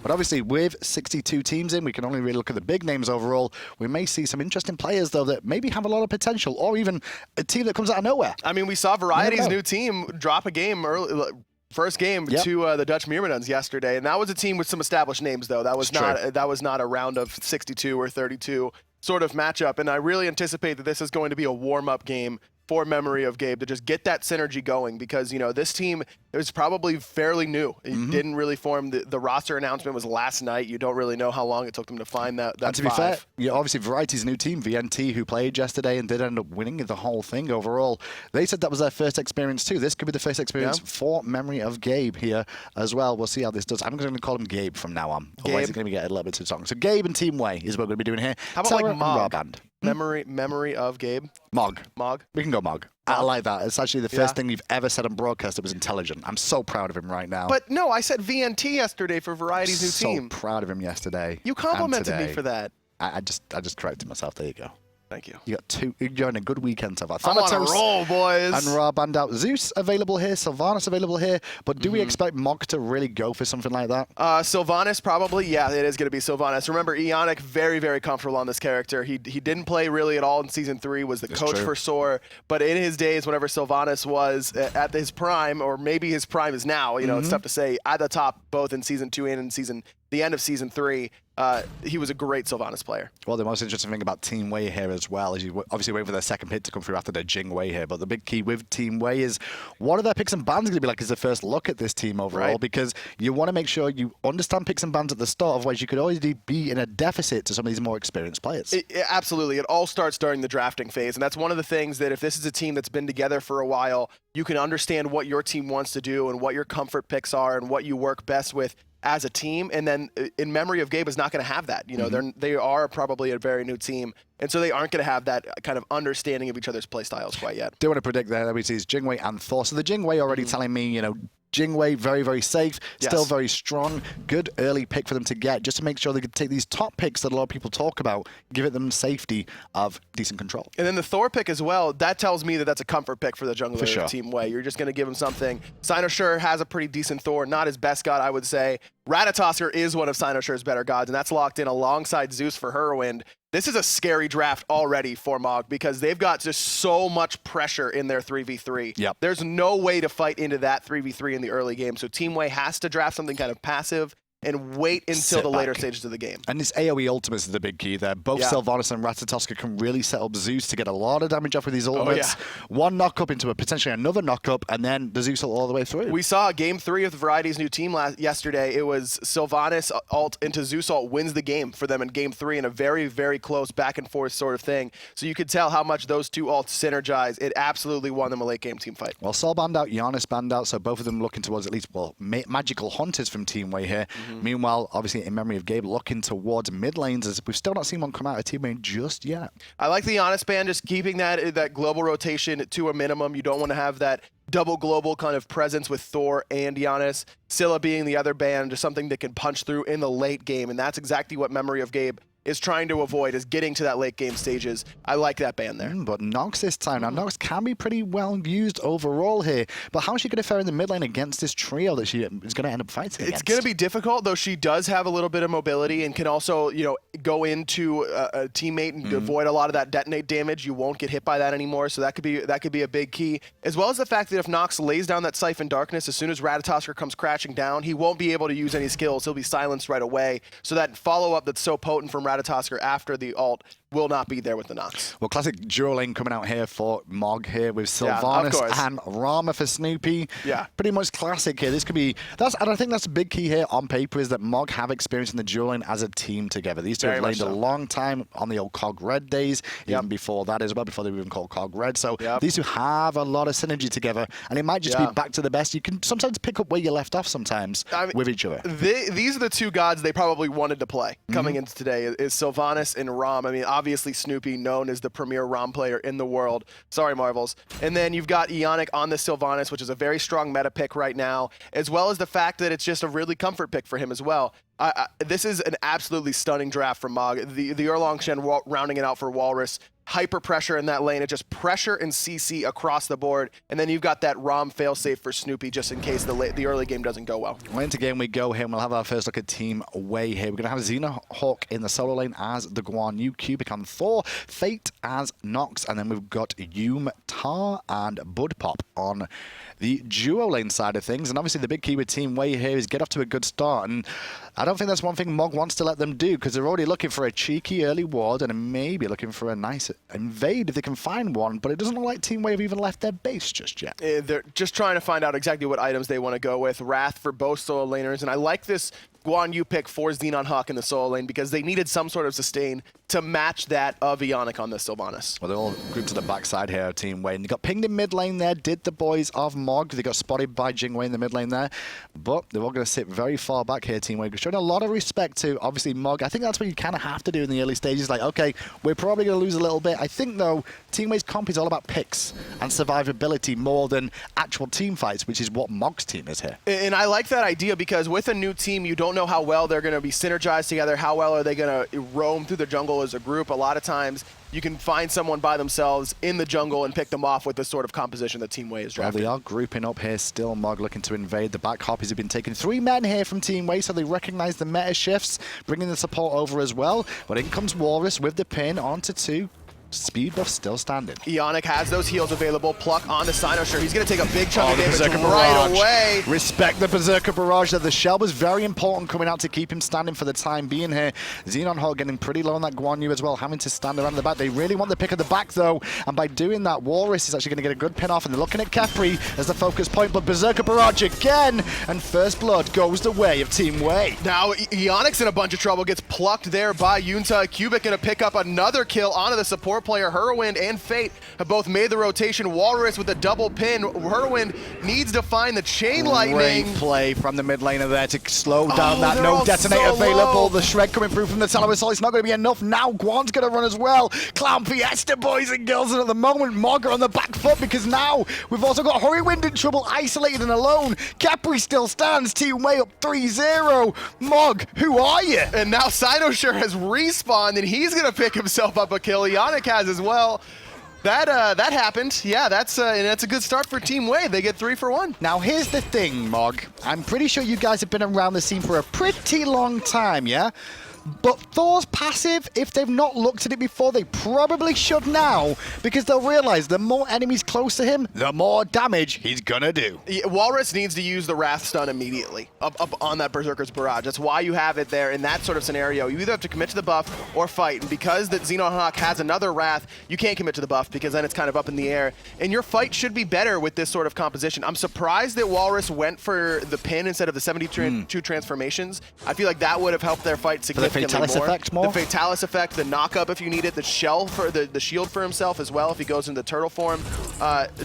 But obviously, with 62 teams in, we can only really look at the big names overall. We may see some interesting players, though, that maybe have a lot of potential, or even a team that comes out of nowhere. I mean, we saw Variety's new team drop a game early. First game to the Dutch Myrmidons yesterday, and that was a team with some established names, though. That was not a round of 62 or 32 sort of matchup, and I really anticipate that this is going to be a warm-up game for Memory of Gabe to just get that synergy going, because, you know, this team is probably fairly new. It didn't really form. The roster announcement was last night. You don't really know how long it took them to find that and to be fair, obviously Variety's new team, VNT, who played yesterday and did end up winning the whole thing overall, they said that was their first experience too. This could be the first experience for Memory of Gabe here as well. We'll see how this does. I'm going to call him Gabe from now on. Otherwise, it's going to get a little bit too long. So Gabe and Team Way is what we're going to be doing here. How about like Mog? Memory of Gabe? Mog. We can go Mog. I like that. It's actually the first thing you've ever said on broadcast that was intelligent. I'm so proud of him right now. But no, I said VNT yesterday for Variety's new team. So proud of him yesterday. You complimented me for that. I just corrected myself. There you go. Thank you. You got two. You're in a good weekend so far. I'm on a roll, boys. And Ra banned out. Zeus available here. Sylvanas available here. But do we expect Mog to really go for something like that? Sylvanas probably. Yeah, it is going to be Sylvanas. Remember, Ionic very, very comfortable on this character. He didn't play really at all in Season 3. Was the coach for Soar. But in his days, whenever Sylvanas was at his prime, or maybe his prime is now, you know, it's tough to say, at the top both in Season 2 and in the end of Season 3, he was a great Sylvanas player. Well, the most interesting thing about Team Way here as well is you obviously wait for their second pick to come through after their Jing Wei here. But the big key with Team Way is what are their picks and bans going to be like as the first look at this team overall? Because you want to make sure you understand picks and bans at the start. Otherwise, you could always be in a deficit to some of these more experienced players. Absolutely. It all starts during the drafting phase. And that's one of the things that if this is a team that's been together for a while, you can understand what your team wants to do and what your comfort picks are and what you work best with as a team. And then in Memory of Gabe is not going to have that. You know, they are probably a very new team, and so they aren't going to have that kind of understanding of each other's play styles quite yet. Do want to predict there that we see is Jing Wei and Thor. So the Jing Wei already telling me, you know, Jing Wei, very, very safe, still very strong. Good early pick for them to get, just to make sure they could take these top picks that a lot of people talk about, give it them safety of decent control. And then the Thor pick as well, that tells me that that's a comfort pick for the jungler of Team Way. You're just going to give him something. Cynosure has a pretty decent Thor, not his best god, I would say. Ratatosker is one of Cynosure's better gods, and that's locked in alongside Zeus for Whirlwind. This is a scary draft already for Mog because they've got just so much pressure in their 3v3. There's no way to fight into that 3v3 in the early game, so Team Way has to draft something kind of passive and wait until the later stages of the game. And this AoE ultimates is the big key there. Both Sylvanas and Ratatosker can really set up Zeus to get a lot of damage off with these ultimates. One knock-up into potentially another knock-up, and then the Zeus all the way through. We saw Game 3 of the Variety's new team yesterday. It was Sylvanas ult into Zeus ult wins the game for them in Game 3 in a very, very close back-and-forth sort of thing. So you could tell how much those two ults synergize. It absolutely won them a late-game team fight. Well, Sol banned out, Giannis banned out, so both of them looking towards at least, well, magical hunters from Team Way here. Meanwhile, obviously, in Memory of Gabe, looking towards mid lanes, as we've still not seen one come out of Team Way just yet. I like the Giannis ban, just keeping that global rotation to a minimum. You don't want to have that double global kind of presence with Thor and Giannis. Scylla being the other ban, just something that can punch through in the late game, and that's exactly what Memory of Gabe is trying to avoid, is getting to that late game stages. I like that ban there. But Nox this time. Now, Nox can be pretty well used overall here, but how is she going to fare in the mid lane against this trio that she is going to end up fighting against? It's going to be difficult, though she does have a little bit of mobility and can also, you know, go into a teammate and avoid a lot of that detonate damage. You won't get hit by that anymore, so that could be a big key. As well as the fact that if Nox lays down that Siphon Darkness, as soon as Ratatosker comes crashing down, he won't be able to use any skills. He'll be silenced right away. So that follow-up that's so potent from Ratatosker after the ult will not be there with the Nox. Well, classic dual lane coming out here for Mog here with Sylvanas and Rama for Snoopy. Pretty much classic here. This could be, and I think that's a big key here on paper, is that Mog have experience in the dual lane as a team together. These two have laned a long time on the old Cog Red days, even before that as well, before they were even called Cog Red. So these two have a lot of synergy together, and it might just be back to the best. You can sometimes pick up where you left off sometimes with each other. These are the two gods they probably wanted to play coming into today, is Sylvanas and Ram. I mean, obviously Snoopy, known as the premier ROM player in the world. Sorry, Marvels. And then you've got Ionic on the Sylvanas, which is a very strong meta pick right now, as well as the fact that it's just a really comfort pick for him as well. This is an absolutely stunning draft from Mog. The Erlang Shen rounding it out for Walrus. hyper pressure in that lane. It's just pressure and CC across the board. And then you've got that ROM failsafe for Snoopy just in case the early game doesn't go well. Well, into game we go here, and we'll have our first look at Team Wei here. We're going to have Xenohawk in the solo lane as the Guan Yu, Cubic on Thor, Fate as Nox, and then we've got Yum Tar and Bud Pop on the duo lane side of things. And obviously the big key with Team Wei here is get off to a good start. And I don't think that's one thing Mog wants to let them do, because they're already looking for a cheeky early ward and maybe looking for a nice invade if they can find one. But it doesn't look like Team Wei have even left their base just yet. They're just trying to find out exactly what items they want to go with. Wrath for both solo laners. And I like this Guan Yu pick for Xenohawk in the solo lane because they needed some sort of sustain to match that of Ionic on the Sylvanas. Well, they're all grouped to the backside here, Team Wei. And they got pinged in mid lane there, did the boys of Mog. They got spotted by Jingwei in the mid lane there. But they're all going to sit very far back here, Team Wei. Showing a lot of respect to, obviously, Mog. I think that's what you kind of have to do in the early stages. Like, okay, we're probably going to lose a little bit. I think, though, Team Wei's comp is all about picks and survivability more than actual team fights, which is what Mog's team is here. And I like that idea because with a new team, you don't know how well they're going to be synergized together. How well are they going to roam through the jungle as a group? A lot of times, you can find someone by themselves in the jungle and pick them off with this sort of composition that Team Wei is drafting. Well, they are grouping up here still. Mog looking to invade. The back copies have been taking 3 men here from Team Wei, so they recognize the meta shifts, bringing the support over as well. But in comes Walrus with the pin onto 2. Speed buff still standing. Ionic has those heals available. Pluck onto Sinosure. He's going to take a big chunk of damage right away. Respect the Berserker Barrage there. The shell was very important coming out to keep him standing for the time being here. Xenohawk getting pretty low on that Guan Yu as well, having to stand around the back. They really want the pick of the back though, and by doing that, Walrus is actually going to get a good pin off, and they're looking at Capri as the focus point, but Berserker Barrage again, and first blood goes the way of Team Wei. Now, Ionic's in a bunch of trouble, gets plucked there by Yunta. Cubic going to pick up another kill onto the support player. Whirlwind and Fate have both made the rotation. Walrus with a double pin. Whirlwind needs to find the chain lightning. Great play from the mid laner there to slow down that no detonator available. The shred coming through from the Talon Assault. It's not going to be enough. Now Guan's going to run as well. Clown Fiesta, boys and girls. And at the moment, Mog are on the back foot because now we've also got Whirlwind in trouble, isolated and alone. Capri still stands. Team Wei up 3-0. Mog, who are you? And now Sinosure has respawned and he's going to pick himself up a kill. Ionic has as well. That happened. Yeah, that's a good start for Team Wei. They get 3 for 1. Now here's the thing, Mog. I'm pretty sure you guys have been around the scene for a pretty long time, yeah? But Thor's passive, if they've not looked at it before, they probably should now, because they'll realize the more enemies close to him, the more damage he's gonna do. Yeah, Walrus needs to use the Wrath stun immediately up on that Berserker's Barrage. That's why you have it there in that sort of scenario. You either have to commit to the buff or fight, and because that Xenohawk has another Wrath, you can't commit to the buff because then it's kind of up in the air, and your fight should be better with this sort of composition. I'm surprised that Walrus went for the pin instead of the 72 transformations. I feel like that would have helped their fight significantly. The Fatalis effect more? The Fatalis effect, the knock-up if you need it, the shell for the shield for himself as well if he goes into turtle form.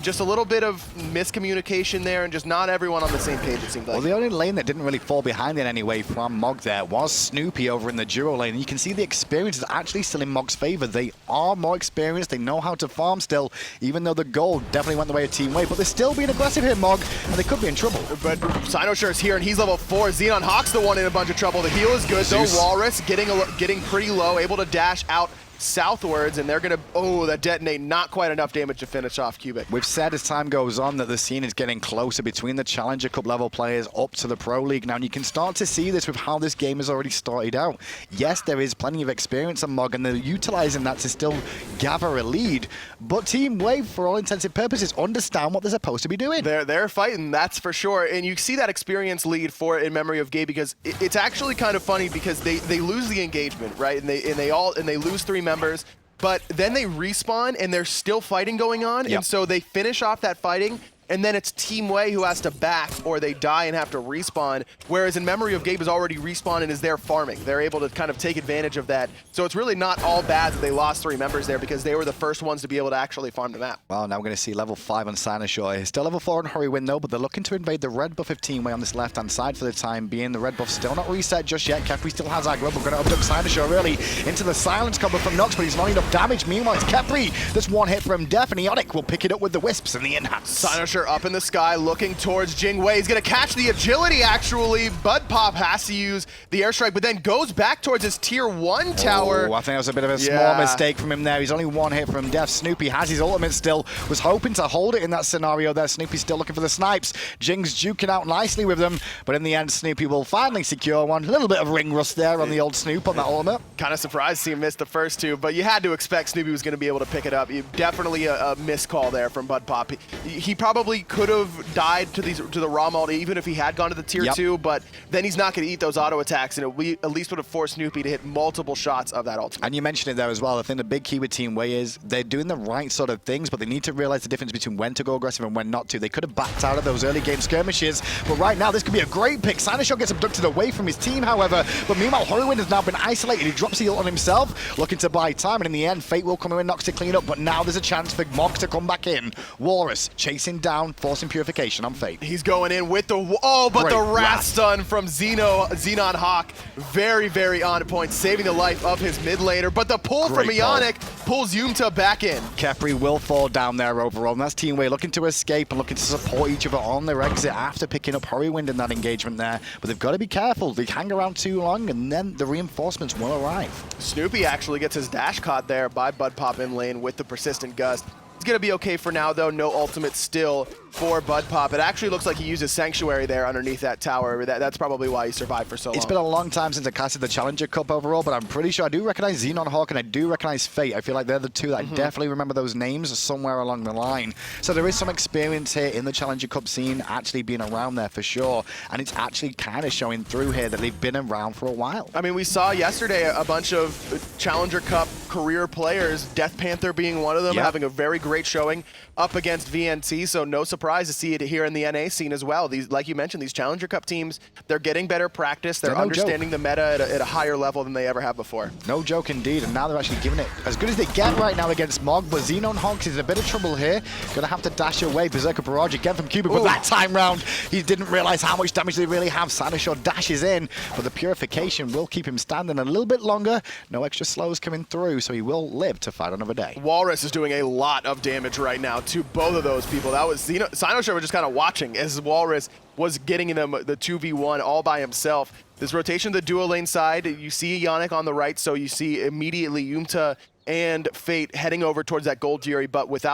Just a little bit of miscommunication there and just not everyone on the same page, it seemed like. Well, the only lane that didn't really fall behind in any way from Mog there was Snoopy over in the duo lane. And you can see the experience is actually still in Mog's favor. They are more experienced. They know how to farm still, even though the gold definitely went the way of Team Wei. But they're still being aggressive here, Mog, and they could be in trouble. But Sinosure is here, and he's level 4. Xenohawk's the one in a bunch of trouble. The heal is good, though. Walrus getting pretty low, able to dash out southwards, and they're going to, that detonate, not quite enough damage to finish off Cubic. We've said as time goes on that the scene is getting closer between the Challenger Cup level players up to the Pro League now, and you can start to see this with how this game has already started out. Yes, there is plenty of experience on Mog, and they're utilizing that to still gather a lead, but Team Wei, for all intents and purposes, understand what they're supposed to be doing. They're fighting, that's for sure, and you see that experience lead for In Memory of Gabe because it's actually kind of funny because they lose the engagement, right? And they lose 3 members, but then they respawn and there's still fighting going on, and so they finish off that fighting, and then it's Team Wei who has to back or they die and have to respawn, whereas In Memory of Gabe is already respawned and is there farming. They're able to kind of take advantage of that. So it's really not all bad that they lost 3 members there because they were the first ones to be able to actually farm the map. Well, now we're going to see level 5 on Sinosure. Still level 4 on Whirlwind though, but they're looking to invade the red buff of Team Wei on this left-hand side for the time being. The red buff still not reset just yet. Capri still has aggro. We're going to abduct Sinosure early into the silence combo from Nox, but he's not enough damage. Meanwhile, it's Capri. There's one hit from Death, and Ionic will pick it up with the wisps and the enhance. Sinosure Sinosure up in the sky, looking towards Jingwei. He's going to catch the agility, actually. Bud Pop has to use the airstrike, but then goes back towards his tier 1 tower. I think that was a bit of a small mistake from him there. He's only one hit from death. Snoopy has his ultimate still. Was hoping to hold it in that scenario there. Snoopy's still looking for the snipes. Jing's duking out nicely with them, but in the end, Snoopy will finally secure one. A little bit of ring rust there on the old Snoop on that ultimate. Kind of surprised to see him miss the first two, but you had to expect Snoopy was going to be able to pick it up. Definitely a missed call there from Bud Pop. He probably could have died to the raw mult even if he had gone to the tier 2, but then he's not going to eat those auto attacks, and it at least would have forced Snoopy to hit multiple shots of that ultimate. And you mentioned it there as well. I think the big key with Team Wei is they're doing the right sort of things, but they need to realize the difference between when to go aggressive and when not to. They could have backed out of those early game skirmishes, but right now this could be a great pick. Sinosure gets abducted away from his team, however, but meanwhile Horrorwind has now been isolated. He drops the ult on himself, looking to buy time, and in the end Fate will come in and knocks to clean up, but now there's a chance for Mog to come back in. Walrus chasing down, forcing purification on Fate. He's going in with the but the Wrath stun from Xenon Hawk, very, very on point, saving the life of his mid laner, but the pull from Ionic pulls Yumta back in. Khepri will fall down there overall, and that's Team Wei looking to escape and looking to support each other on their exit after picking up Horrorwind in that engagement there, but they've got to be careful. They hang around too long and then the reinforcements will arrive. Snoopy actually gets his dash caught there by Bud Pop in lane with the persistent gust. He's going to be okay for now, though. No ultimate still for Bud Pop. It actually looks like he uses Sanctuary there underneath that tower. That's probably why he survived for so long. It's been a long time since I casted the Challenger Cup overall, but I'm pretty sure I do recognize Xenon Hawk and I do recognize Fate. I feel like they're the two that I definitely remember those names somewhere along the line. So there is some experience here in the Challenger Cup scene, actually being around there for sure, and it's actually kind of showing through here that they've been around for a while. I mean, we saw yesterday a bunch of Challenger Cup career players, Death Panther being one of them, having a very great showing up against VNT, so no surprise to see it here in the NA scene as well. These, like you mentioned, these Challenger Cup teams, they're getting better practice, they're understanding the meta at a higher level than they ever have before. No joke indeed, and now they're actually giving it as good as they get right now against Mog, but Xenon Hawks is in a bit of trouble here. Gonna have to dash away. Berserker Barrage again from Cubic, but that time round, he didn't realize how much damage they really have. Sinosure dashes in, but the purification will keep him standing a little bit longer. No extra slows coming through, so he will live to fight another day. Walrus is doing a lot of damage right now to both of those people. That was Sinosure was just kind of watching as Walrus was getting them the 2v1 all by himself. This rotation to the dual lane side, you see Ionic on the right, so you see immediately Yumta and Fate heading over towards that Gold Fury, but with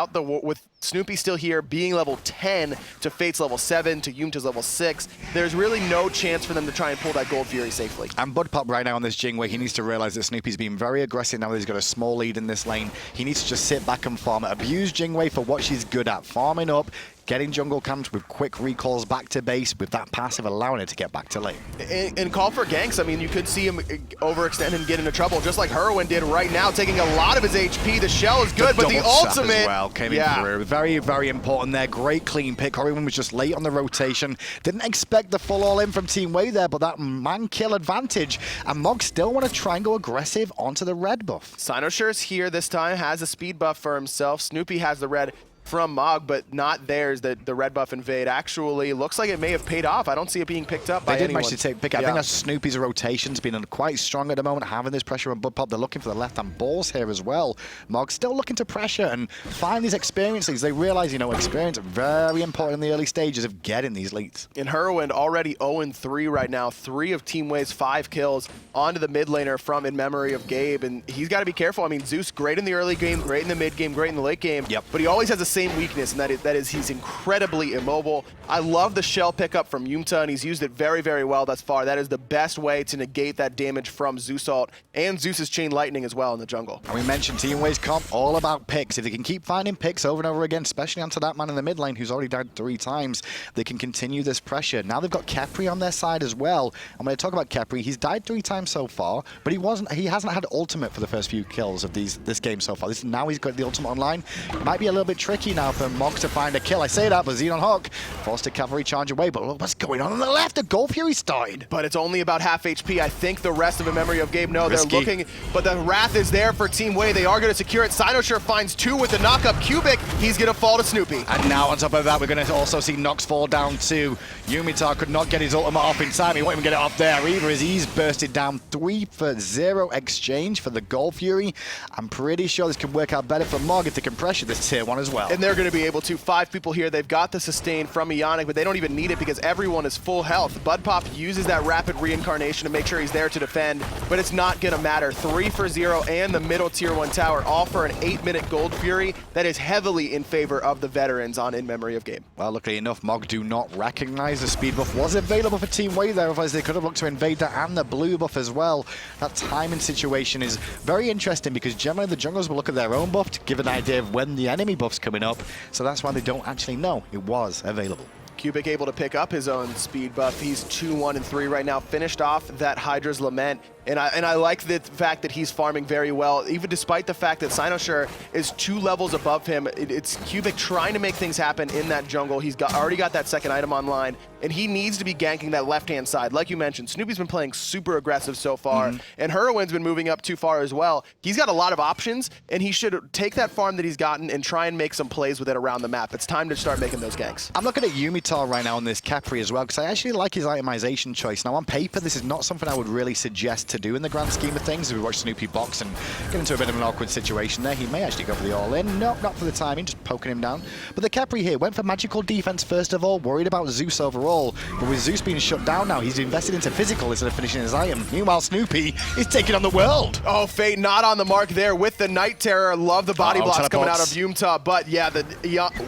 Snoopy still here, being level 10 to Fate's level 7 to Yumta's level 6, there's really no chance for them to try and pull that Gold Fury safely. And Bud Pop right now on this Jingwei, he needs to realize that Snoopy's being very aggressive now that he's got a small lead in this lane. He needs to just sit back and farm it. Abuse Jingwei for what she's good at, farming up, getting jungle camps with quick recalls back to base with that passive allowing it to get back to lane. And call for ganks. I mean, you could see him overextend and get into trouble, just like Horrorwind did right now, taking a lot of his HP. The shell is good, but the ultimate as well came in through. Very, very important there. Great clean pick. Horrorwind was just late on the rotation. Didn't expect the full all-in from Team Wei there, but that man-kill advantage. And Mog still want to try and go aggressive onto the red buff. Sinosure is here this time, has a speed buff for himself. Snoopy has the red from Mog, but not theirs. The red buff invade actually looks like it may have paid off. I don't see it being picked up by anyone. They did manage to take pick. I think that's Snoopy's rotation's been quite strong at the moment, having this pressure on Bud Pop. They're looking for the left-hand balls here as well. Mog still looking to pressure and find these experiences. They realize, experience is very important in the early stages of getting these leads. And Horrorwind already 0-3 right now. 3 of Team Wei's 5 kills onto the mid laner from In Memory of Gabe, and he's got to be careful. I mean, Zeus, great in the early game, great in the mid game, great in the late game, but he always has the same weakness, and that is he's incredibly immobile. I love the shell pickup from Yumta, and he's used it very, very well thus far. That is the best way to negate that damage from Zeus ult and Zeus's Chain Lightning as well in the jungle. And we mentioned Team Wei's comp, all about picks. If they can keep finding picks over and over again, especially onto that man in the mid lane who's already died 3 times, they can continue this pressure. Now they've got Khepri on their side as well. I'm going to talk about Khepri. He's died 3 times so far, but he hasn't had ultimate for the first few kills of this game so far. Now he's got the ultimate online. It might be a little bit tricky now for Mog to find a kill. I say that, but Xenon Hawk forced a cavalry charge away. But look what's going on the left. The Gold Fury started. But it's only about half HP. I think the rest of In Memory of Gabe, they're looking. But the Wrath is there for Team Wei. They are going to secure it. Sinosure finds 2 with the knock-up. Cubic, he's going to fall to Snoopy. And now on top of that, we're going to also see Nox fall down too. Yumitar could not get his ultimate off in time. He won't even get it off there either as he's bursted down 3-for-0 exchange for the Gold Fury. I'm pretty sure this could work out better for Mog if they can pressure this tier 1 as well. and they're going to be able to. 5 people here. They've got the sustain from Ionic, but they don't even need it because everyone is full health. Budpop uses that rapid reincarnation to make sure he's there to defend, but it's not going to matter. 3 for 0 and the middle tier 1 tower, all for an 8-minute Gold Fury that is heavily in favor of the veterans on In Memory of Gabe. Well, luckily enough, MOG do not recognize the speed buff was available for Team Way there, otherwise they could have looked to invade that and the blue buff as well. That timing situation is very interesting because generally the junglers will look at their own buff to give an idea of when the enemy buff's coming up, so that's why they don't actually know it was available. Cubic able to pick up his own speed buff. He's 2-1-3 right now, finished off that Hydra's Lament. And I like the fact that he's farming very well, even despite the fact that Sinosure is 2 levels above him. It's Cubic trying to make things happen in that jungle. He's already got that second item online, and he needs to be ganking that left-hand side. Like you mentioned, Snoopy's been playing super aggressive so far, and Hurwin's been moving up too far as well. He's got a lot of options, and he should take that farm that he's gotten and try and make some plays with it around the map. It's time to start making those ganks. I'm looking at Yumitar right now on this Capri as well, because I actually like his itemization choice. Now, on paper, this is not something I would really suggest to do in the grand scheme of things. As we watch Snoopy box and get into a bit of an awkward situation there, he may actually go for the all-in. Nope, not for the timing, just poking him down. But the Capri here went for magical defense first of all, worried about Zeus overall. But with Zeus being shut down now, he's invested into physical instead of finishing his item. Meanwhile, Snoopy is taking on the world. Oh, Fate not on the mark there with the Night Terror. Love the body blocks coming out of Yumta. But yeah, the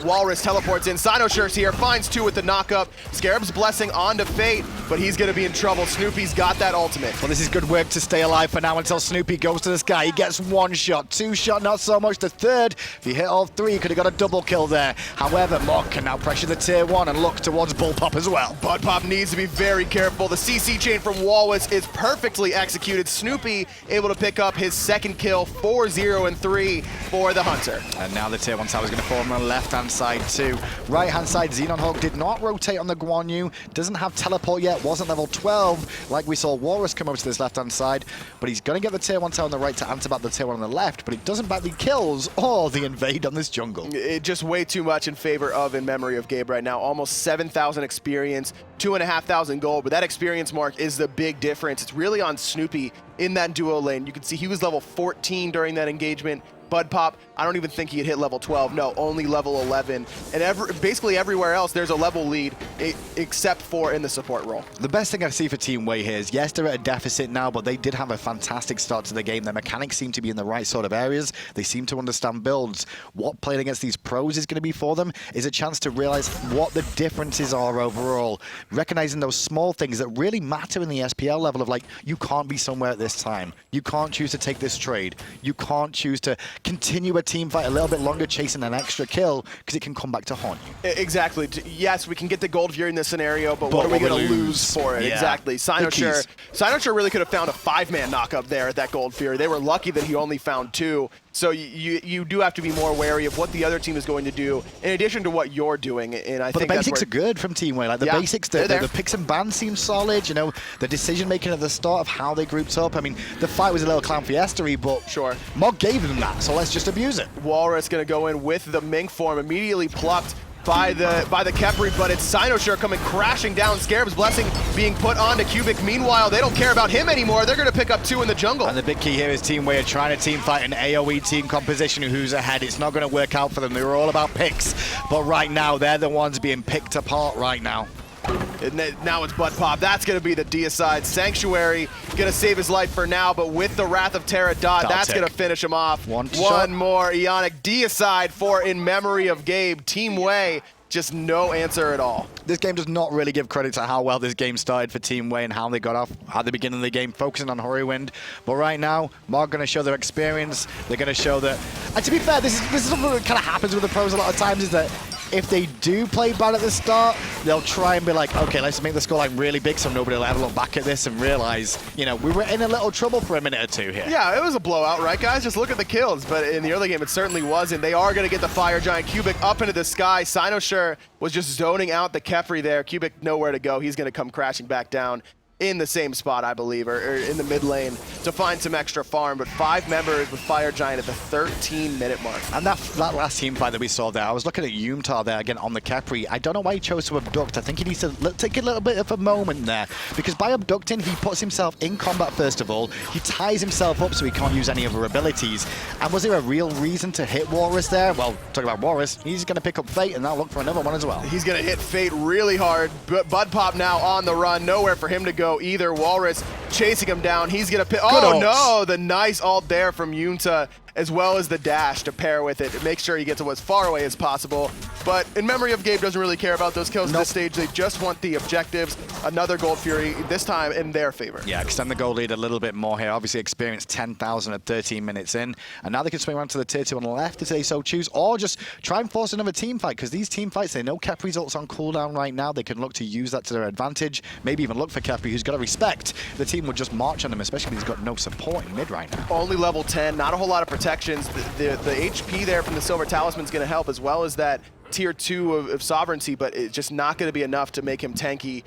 Walrus teleports in. Sinoshure's here, finds 2 with the knockup. Scarab's Blessing onto Fate, but he's going to be in trouble. Snoopy's got that ultimate. Well, this is good work to stay alive for now until Snoopy goes to the sky. He gets 1 shot, 2 shot, not so much. The third, if he hit all 3, he could have got a double kill there. However, Mog can now pressure the tier 1 and look towards Bullpop as well. Budpop needs to be very careful. The CC chain from Walrus is perfectly executed. Snoopy able to pick up his second kill, 4-0-3 for the Hunter. And now the tier 1 tower is going to form on the left-hand side too. Right-hand side, Xenon Hawk did not rotate on the Guan Yu, doesn't have teleport yet, wasn't level 12, like we saw Walrus come over to this left-hand side, but he's going to get the tier 1 tower on the right to answer back the tier 1 on the left, but it doesn't back the kills or the invade on this jungle. It just way too much in favor of In Memory of Gabe right now. Almost 7,000 experience, 2,500 gold, but that experience mark is the big difference. It's really on Snoopy in that duo lane. You can see he was level 14 during that engagement. Budpop, I don't even think he had hit level 12. No, only level 11. And basically everywhere else, there's a level lead, except for in the support role. The best thing I see for Team Way here is, yes, they're at a deficit now, but they did have a fantastic start to the game. Their mechanics seem to be in the right sort of areas. They seem to understand builds. What playing against these pros is going to be for them is a chance to realize what the differences are overall. Recognizing those small things that really matter in the SPL level of, like, you can't be somewhere at this time. You can't choose to take this trade. You can't choose to continue a team fight a little bit longer chasing an extra kill because it can come back to haunt you. Exactly. Yes, we can get the Gold Fury in this scenario, but what are we going to lose for it? Yeah. Exactly. Sinosure really could have found a 5-man knockup there at that Gold Fury. They were lucky that he only found 2. So you do have to be more wary of what the other team is going to do in addition to what you're doing. And I think the basics are good from Team Way. Like the basics, the picks and bans seem solid. You know, the decision making at the start of how they grouped up. I mean, the fight was a little clown fiesta-y, but sure, Mog gave them that. So let's just abuse it. Walrus going to go in with the Mink form, immediately plucked by the Capri, but it's Sinosure coming crashing down. Scarab's Blessing being put onto Cubic. Meanwhile, they don't care about him anymore. They're going to pick up 2 in the jungle. And the big key here is Team Way are trying to team fight an AoE team composition who's ahead. It's not going to work out for them. They were all about picks, but right now they're the ones being picked apart right now. And now it's Budpop. That's going to be the deicide. Sanctuary going to save his life for now, but with the Wrath of Terra that's going to finish him off. One more Ionic deicide for In Memory of Gabe. Team Way, just no answer at all. This game does not really give credit to how well this game started for Team Way and how they got off at the beginning of the game, focusing on Hurwin. But right now, Mog going to show their experience. They're going to show that. And to be fair, this is something that kind of happens with the pros a lot of times, is that if they do play bad at the start, they'll try and be like, okay, let's make the scoreline really big so nobody will ever look back at this and realize, you know, we were in a little trouble for a minute or 2 here. Yeah, it was a blowout, right, guys? Just look at the kills. But in the early game, it certainly wasn't. They are going to get the Fire Giant Cubic up into the sky. Sinosure was just zoning out the Kefri there. Cubic nowhere to go. He's going to come crashing back down. in the same spot, I believe, or in the mid lane to find some extra farm. But 5 members with Fire Giant at the 13-minute mark. And that last team fight that we saw there, I was looking at Yumtar there again on the Khepri. I don't know why he chose to abduct. I think he needs to take a little bit of a moment there, because by abducting, he puts himself in combat first of all. He ties himself up so he can't use any other abilities. And was there a real reason to hit Walrus there? Well, talking about Walrus, he's going to pick up Fate and now look for another one as well. He's going to hit Fate really hard. Bud Pop now on the run. Nowhere for him to go either. Walrus chasing him down. He's going to pick. Oh, no. The nice ult there from Yunta, as well as the dash to pair with it. Make sure he gets as far away as possible. But in memory of Gabe doesn't really care about those kills at this stage. They just want the objectives. Another Gold Fury, this time in their favor. Yeah, extend the gold lead a little bit more here. Obviously experienced 10,000 at 13 minutes in. And now they can swing around to the tier 2 on the left if they so choose, or just try and force another team fight, because these team fights, they know Khepri results on cooldown right now. They can look to use that to their advantage. Maybe even look for Khepri, who's got to respect the team would just march on him, especially if he's got no support in mid right now. Only level 10, not a whole lot of protections. The HP there from the Silver Talisman is going to help, as well as that tier 2 of sovereignty, but it's just not going to be enough to make him tanky.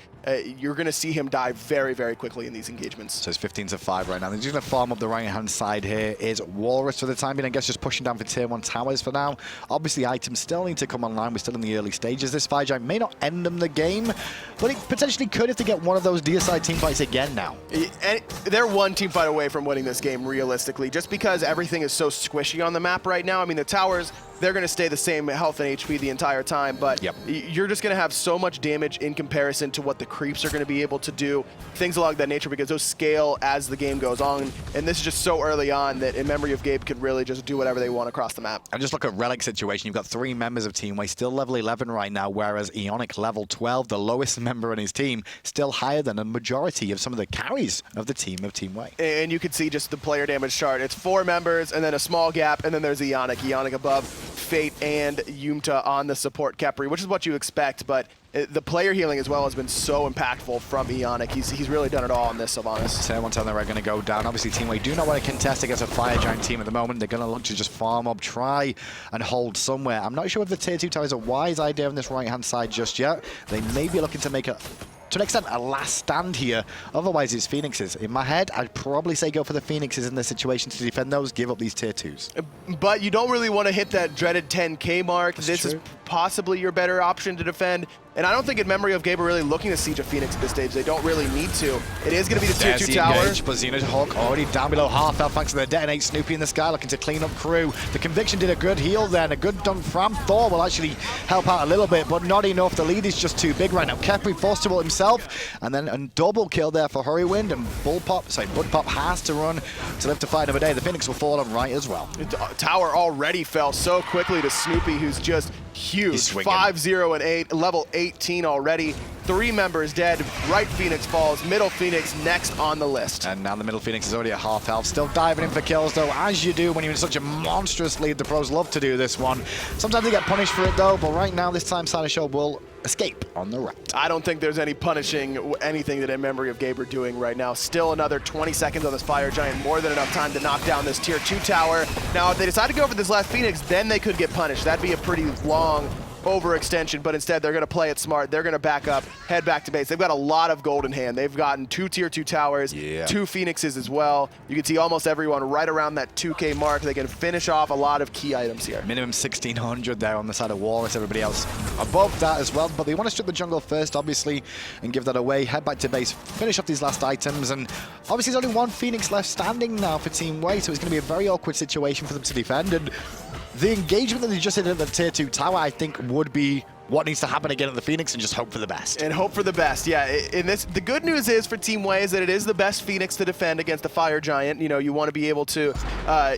You're going to see him die very, very quickly in these engagements. So it's 15-5 right now. They're just going to farm up the right-hand side here. Is Walrus for the time being, I guess, just pushing down for tier 1 towers for now. Obviously, items still need to come online. We're still in the early stages. This Fire Giant may not end them the game, but it potentially could if they get one of those deicide team fights again now. And they're one team fight away from winning this game, realistically, just because everything is so squishy on the map right now. I mean, the towers, they're going to stay the same health and HP the entire time, but you're just going to have so much damage in comparison to what the creeps are going to be able to do, things along that nature, because those scale as the game goes on, and this is just so early on that in memory of Gabe could really just do whatever they want across the map. And just look at Relic situation. You've got 3 members of Team Way still level 11 right now, whereas Ionic level 12, the lowest member in his team, still higher than a majority of some of the carries of the team of Team Way. And you can see just the player damage chart. It's 4 members and then a small gap, and then there's Ionic. Ionic above Fate and Yumta on the support Khepri, which is what you expect, but the player healing as well has been so impactful from Ionic. He's really done it all on this Sylvanas. Tier 1 time they're going to go down. Obviously, Team Way do not want to contest against a Fire Giant team at the moment. They're going to look to just farm up, try and hold somewhere. I'm not sure if the tier 2 tower is a wise idea on this right-hand side just yet. They may be looking to make a, to an extent, a last stand here. Otherwise, it's Phoenixes. In my head, I'd probably say go for the Phoenixes in this situation to defend those, give up these tier 2s. But you don't really want to hit that dreaded 10K mark. This is possibly your better option to defend. And I don't think in memory of Gabe are really looking to siege a Phoenix at this stage. They don't really need to. It is going to be the tier 2 tower. But Xenohawk already down below half health thanks to the detonate. Snoopy in the sky looking to clean up crew. The Conviction did a good heal there, and a good dunk from Thor will actually help out a little bit, but not enough. The lead is just too big right now. Khepri forced to ult himself, and then a double kill there for Hurrywind, and Bud Pop has to run to live to fight another day. The Phoenix will fall on right as well. Tower already fell so quickly to Snoopy, who's just huge. 5-0 and 8, level 18 already. 3 members dead. Right Phoenix falls. Middle Phoenix next on the list. And now the Middle Phoenix is already at half health. Still diving in for kills, though, as you do when you're in such a monstrous lead. The pros love to do this one. Sometimes they get punished for it, though, but right now, this time, Cynoshow will escape on the right. I don't think there's any punishing anything that in memory of Gabe are doing right now. Still another 20 seconds on this Fire Giant. More than enough time to knock down this tier 2 tower. Now, if they decide to go for this last Phoenix, then they could get punished. That'd be a pretty long overextension, but instead they're going to play it smart. They're going to back up, head back to base. They've got a lot of gold in hand. They've gotten 2 tier 2 towers, 2 Phoenixes as well. You can see almost everyone right around that 2K mark. They can finish off a lot of key items here. Minimum 1,600 there on the side of Walrus. Everybody else above that as well, but they want to strip the jungle first, obviously, and give that away. Head back to base, finish off these last items, and obviously there's only 1 Phoenix left standing now for Team Way, so it's going to be a very awkward situation for them to defend, and the engagement that they just did at the tier 2 tower, I think, would be what needs to happen again at the Phoenix, and just hope for the best. And hope for the best, yeah. In this, the good news is for Team Way is that it is the best Phoenix to defend against the Fire Giant. You know, you want to be able to,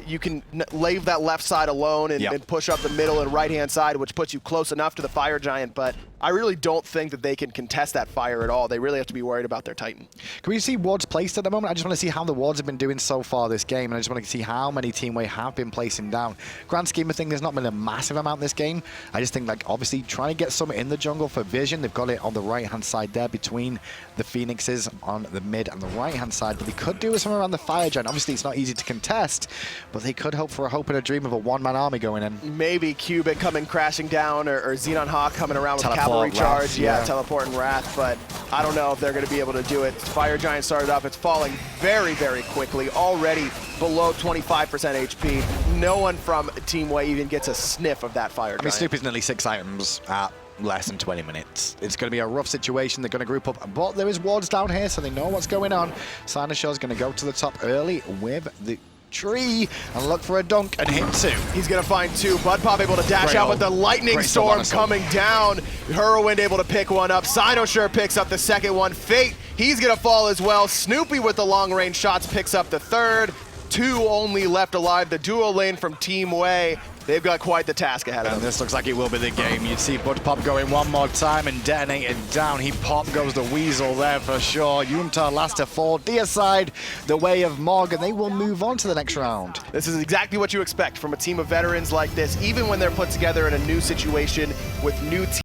you can leave that left side alone and push up the middle and right-hand side, which puts you close enough to the Fire Giant, but I really don't think that they can contest that fire at all. They really have to be worried about their Titan. Can we see wards placed at the moment? I just want to see how the wards have been doing so far this game, and I just want to see how many Team Way have been placing down. Grand scheme of things, there's not been a massive amount this game. I just think, like, obviously trying to get some in the jungle for vision. They've got it on the right-hand side there between the Phoenixes on the mid and the right-hand side, but they could do something around the fire giant. Obviously, it's not easy to contest, but they could hope for a hope and a dream of a one-man army going in. Maybe Cubit coming crashing down, or Xenon Hawk coming around with cavalry charge. Yeah, teleporting Wrath, but I don't know if they're going to be able to do it. Fire giant started off. It's falling very, very quickly. Already below 25% HP. No one from Team Way even gets a sniff of that fire giant. I mean, Snoopy's nearly 6 items at less than 20 minutes. It's going to be a rough situation. They're going to group up, but there is wards down here, so they know what's going on. Sinoshore's going to go to the top early with the tree and look for a dunk and hit 2. He's going to find 2. Bud Pop able to dash out with the lightning storm coming down. Whirlwind able to pick one up. Sinosure picks up the second one. Fate, he's going to fall as well. Snoopy with the long range shots picks up the third. 2 only left alive. The duo lane from Team Way. They've got quite the task ahead of them. And this looks like it will be the game. You'd see Bud Pop going one more time and detonated down. He pop goes the Weasel there for sure. Yunta last to fall. Deicide the way of Mog, and they will move on to the next round. This is exactly what you expect from a team of veterans like this, even when they're put together in a new situation with new teams.